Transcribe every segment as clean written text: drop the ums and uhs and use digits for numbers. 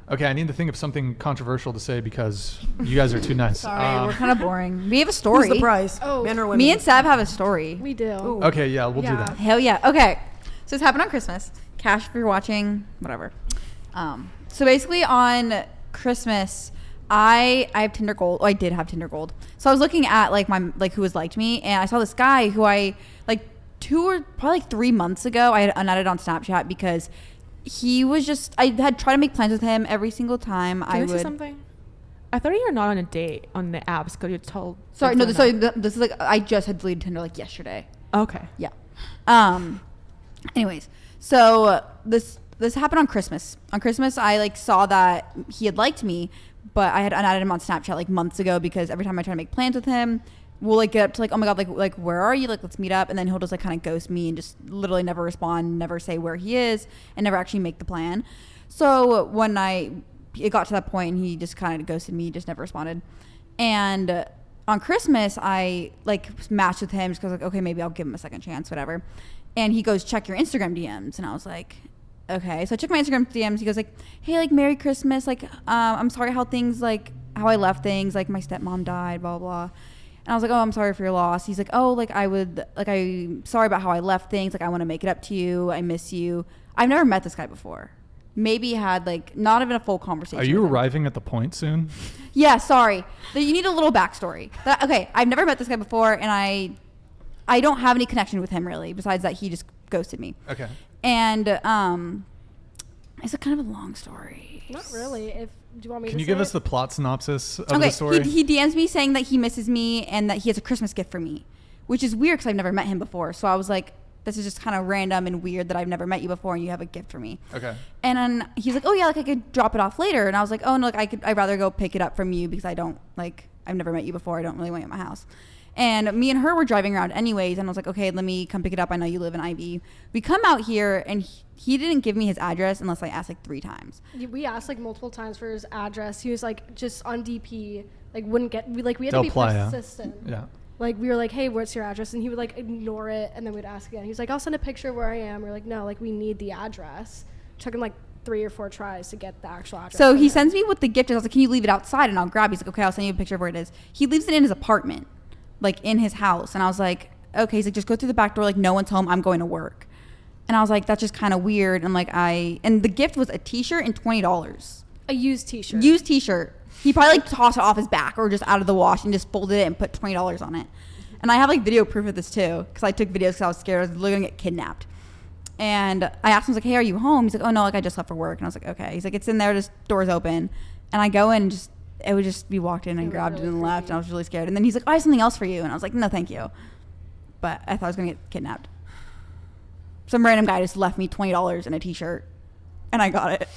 Okay, I need to think of something controversial to say because you guys are too nice. Sorry, we're kind of boring. We have a story. Who's the prize? Oh. Men or women? Me and Sab have a story. We do. Ooh. Okay, yeah, we'll do that. Hell yeah. Okay. So this happened on Christmas. Cash, if you're watching, whatever. So basically on Christmas, I have Tinder Gold. Oh, I did have Tinder Gold. So I was looking at who has liked me, and I saw this guy who I like 2 or probably 3 months ago. I had unadded on Snapchat because he was just. I had tried to make plans with him every single time. Can I say something? I thought you were not on a date on the apps because you told. Sorry, no. This is like I just had deleted Tinder like yesterday. Okay. Yeah. Anyways, so this happened on Christmas. On Christmas, I like saw that he had liked me, but I had unadded him on Snapchat like months ago because every time I try to make plans with him, we'll like get up to like, oh my god, like where are you? Like let's meet up, and then he'll just like kind of ghost me and just literally never respond, never say where he is, and never actually make the plan. So when it got to that point, and he just kind of ghosted me, just never responded, and on Christmas I like matched with him just because like okay maybe I'll give him a second chance, whatever. And he goes, check your Instagram DMs. And I was like, okay. So I checked my Instagram DMs. He goes like, hey, like, Merry Christmas. Like, I'm sorry how I left things. Like, my stepmom died, blah, blah. And I was like, oh, I'm sorry for your loss. He's like, oh, like, I'm sorry about how I left things. Like, I want to make it up to you. I miss you. I've never met this guy before. Maybe had, like, not even a full conversation. Are you arriving at the point soon? Yeah, sorry. You need a little backstory. Okay, I've never met this guy before, and I don't have any connection with him really, besides that he just ghosted me. Okay. And it's a kind of a long story. Not really. Do you want me Can to you say give it? us the plot synopsis of the story? He DMs me saying that he misses me and that he has a Christmas gift for me, which is weird because I've never met him before. So I was like, this is just kind of random and weird that I've never met you before and you have a gift for me. Okay. And then he's like, oh yeah, like I could drop it off later. And I was like, oh no, like I'd rather go pick it up from you because I've never met you before. I don't really want you at my house. And me and her were driving around anyways, and I was like, okay, let me come pick it up. I know you live in Ivy. We come out here, and he didn't give me his address unless I asked like 3 times. We asked like multiple times for his address. He was like just on DP, like wouldn't get. We had Del to be Playa. persistent. Yeah. Like we were like, hey, what's your address? And he would like ignore it, and then we'd ask again. He was like, I'll send a picture of where I am. We are like, no, like we need the address. Took him like 3 or 4 tries to get the actual address. So he sends me with the gift, and I was like, can you leave it outside? And I'll grab it. He's like, okay, I'll send you a picture of where it is. He leaves it in his apartment, like in his house. And I was like, okay. He's like, just go through the back door, like no one's home, I'm going to work. And I was like, that's just kind of weird. And I'm like, and the gift was a t-shirt and $20. A used t-shirt. Used t-shirt. He probably like tossed it off his back or just out of the wash and just folded it and put $20 on it. And I have like video proof of this too, because I took videos because I was scared I was literally gonna get kidnapped. And I asked him, I was like, hey, are you home? He's like, oh no, like I just left for work. And I was like, okay. He's like, it's in there, just door's open. And I go in and just it would just be walked in and grabbed it and left, and I was really scared. And then he's like, oh, I have something else for you. And I was like, no, thank you. But I thought I was going to get kidnapped. Some random guy just left me $20 in a t-shirt, and I got it.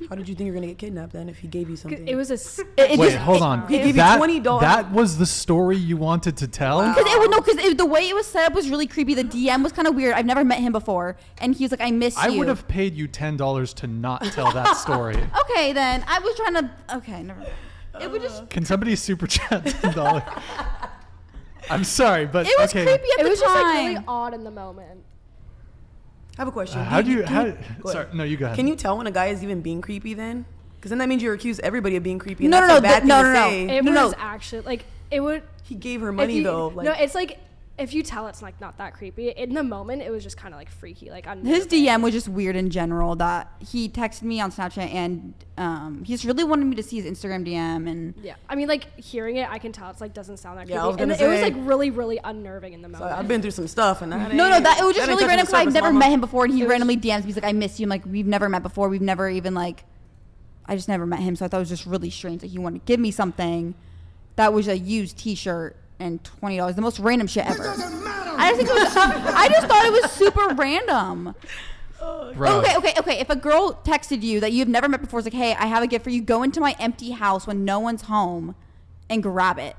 How did you think you were going to get kidnapped then if he gave you something? It was Wait, hold on. He gave you $20. That was the story you wanted to tell? Wow. Because the way it was set up was really creepy. The DM was kind of weird. I've never met him before. And he was like, I miss you. I would have paid you $10 to not tell that story. Okay, then. I was trying to... Okay, never mind. It would just... Can somebody super chat $10? I'm sorry, but it was creepy at the time. It was just like really odd in the moment. I have a question. Sorry, no, you go ahead. Can you tell when a guy is even being creepy then? Because then that means you accuse everybody of being creepy. And No. It was actually like it would. He gave her money though. No, it's like if you tell it's like not that creepy. In the moment, it was just kind of like freaky. Like his DM was just weird in general. That he texted me on Snapchat and he just really wanted me to see his Instagram DM and yeah. I mean, like hearing it, I can tell it's like doesn't sound that creepy. Yeah, and it was like really, really unnerving in the moment. So I've been through some stuff and that. It was just really random because I've never met him before and he randomly DMs me. He's like, I miss you. I'm like, we've never met before. We've never even like, I just never met him. So I thought it was just really strange that he wanted to give me something that was a used T-shirt and $20. The most random shit ever. I just thought it was super random. Okay. If a girl texted you that you've never met before, it's like, hey, I have a gift for you. Go into my empty house when no one's home and grab it.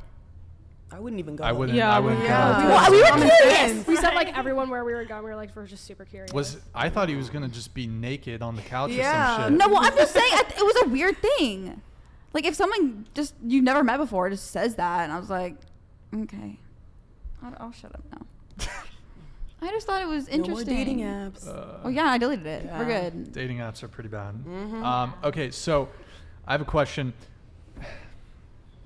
I wouldn't even go. I wouldn't. Yeah, I wouldn't. Well, we were curious. We said like everyone where we were going, we were like, we're just super curious. I thought he was gonna just be naked on the couch or some shit. No, well, I'm just saying it was a weird thing. Like if someone just you've never met before just says that, and I was like, okay, I'll shut up now. I just thought it was No more interesting. dating apps. Oh yeah, I deleted it. Yeah. We're good. Dating apps are pretty bad. Mm-hmm. Okay, so I have a question.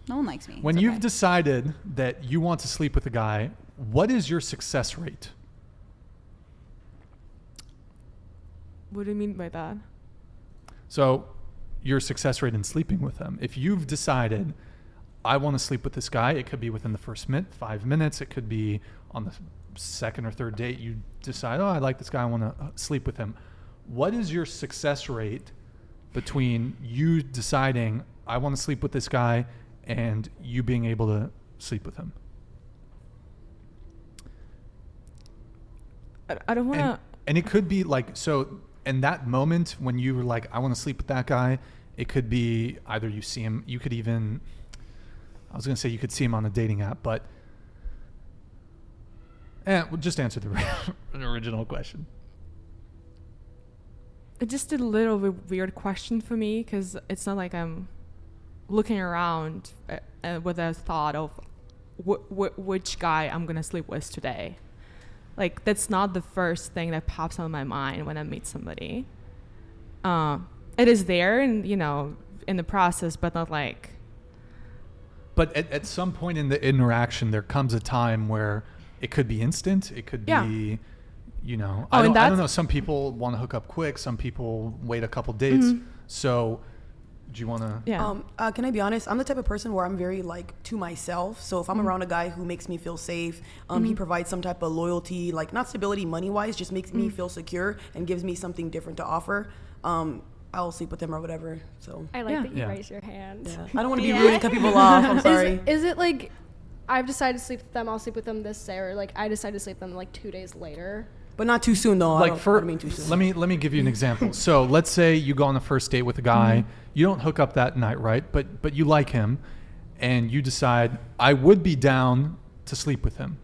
No one likes me. When It's you've okay. decided that you want to sleep with a guy, what is your success rate? What do you mean by that? So your success rate in sleeping with him. If you've decided, I want to sleep with this guy, it could be within the first 5 minutes. It could be on the second or third date. You decide, oh, I like this guy. I want to sleep with him. What is your success rate between you deciding, I want to sleep with this guy, and you being able to sleep with him? I don't want to. And it could be like, so in that moment when you were like, I want to sleep with that guy, it could be either you see him, you could even, I was going to say you could see him on a dating app, but we'll just answer the original question. It's just a little bit weird question for me because it's not like I'm looking around with a thought of which guy I'm going to sleep with today. Like, that's not the first thing that pops on my mind when I meet somebody. It is there and, in the process, but not like... But at some point in the interaction, there comes a time where it could be instant. It could be, I don't know. Some people want to hook up quick. Some people wait a couple dates. Mm-hmm. So do you want to? Yeah. Can I be honest? I'm the type of person where I'm very to myself. So if I'm Mm-hmm. around a guy who makes me feel safe, he provides some type of loyalty, like not stability money wise, just makes me feel secure and gives me something different to offer. I'll sleep with him or whatever. So I like Yeah. that you Yeah. raise your hand. yeah. I don't want to be rude and cut people off. I'm sorry. Is it like I've decided to sleep with them, I'll sleep with them this day, or like I decided to sleep with them like 2 days later? But not too soon though. I don't mean too soon. Let me give you an example. So let's say you go on a first date with a guy. You don't hook up that night, right? But you like him, and you decide, I would be down to sleep with him.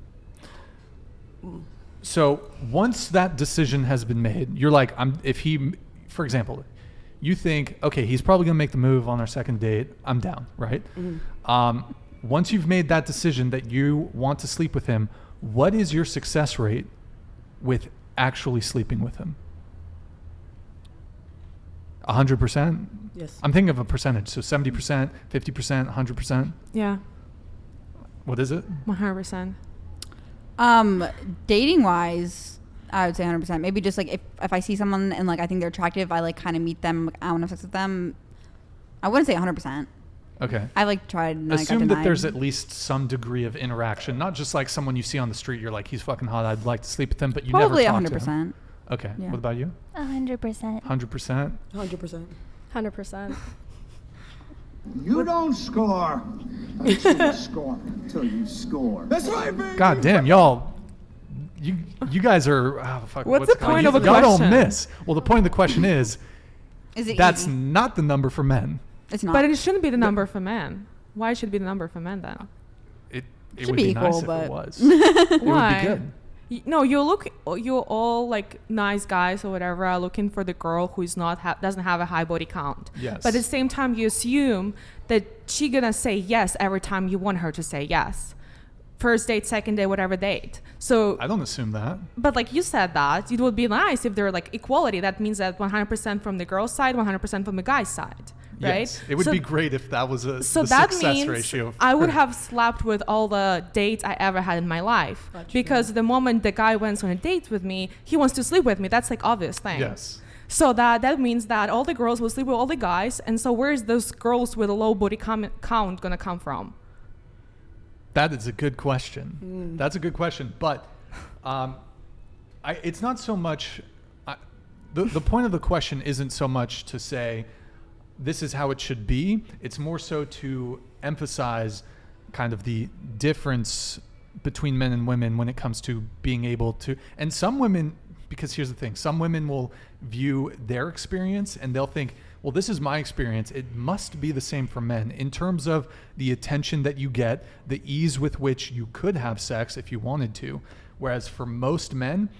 So once that decision has been made, you're like, for example, you think, okay, he's probably gonna make the move on our second date. I'm down, right? Once you've made that decision that you want to sleep with him, what is your success rate with actually sleeping with him? 100%? Yes. I'm thinking of a percentage. So 70%, 50%, 100%. Yeah. What is it? 100%. Dating wise, I would say 100%. Maybe just like if I see someone and like I think they're attractive, I like kind of meet them, I want to have sex with them. I wouldn't say 100%. Okay. I like tried and I got Assume that denied. there's at least some degree of interaction, not just like someone you see on the street. You're like, he's fucking hot. I'd like to sleep with him, but you probably never talk to him. 100%. Okay. Yeah. What about you? 100%. 100%. 100%. 100%. You don't score until you score. Until you score. That's right, baby. God damn, y'all. You guys are. Oh, fuck, What's what's the point of a Y'all don't question? miss. Well, the point of the question is, Is it that's easy? not the number for men. It's not. But it shouldn't be the number for men. Why should it be the number for men then? It Should would be be equal, nice if but- it was. It Why? would be good. No, you're all like nice guys or whatever are looking for the girl who is not doesn't have a high body count. Yes. But at the same time, you assume that she gonna say yes every time you want her to say yes. First date, second date, whatever date. So, I don't assume that. but like you said that, it would be nice if they're like equality. That means that 100% from the girl's side, 100% from the guy's side, right? Yes. It would So- be great if that was the so that success means ratio. I would have slept with all the dates I ever had in my life. Gotcha. Because the moment the guy went on a date with me, he wants to sleep with me. That's like obvious thing. Yes. So that means that all the girls will sleep with all the guys. And so where is those girls with a low body count gonna come from? That is a good question. That's a good question. But it's not so much. The point of the question isn't so much to say this is how it should be. It's more so to emphasize kind of the difference between men and women when it comes to being able to. And some women, because here's the thing, some women will view their experience and they'll think, well, this is my experience. It must be the same for men in terms of the attention that you get, the ease with which you could have sex if you wanted to. Whereas for most men,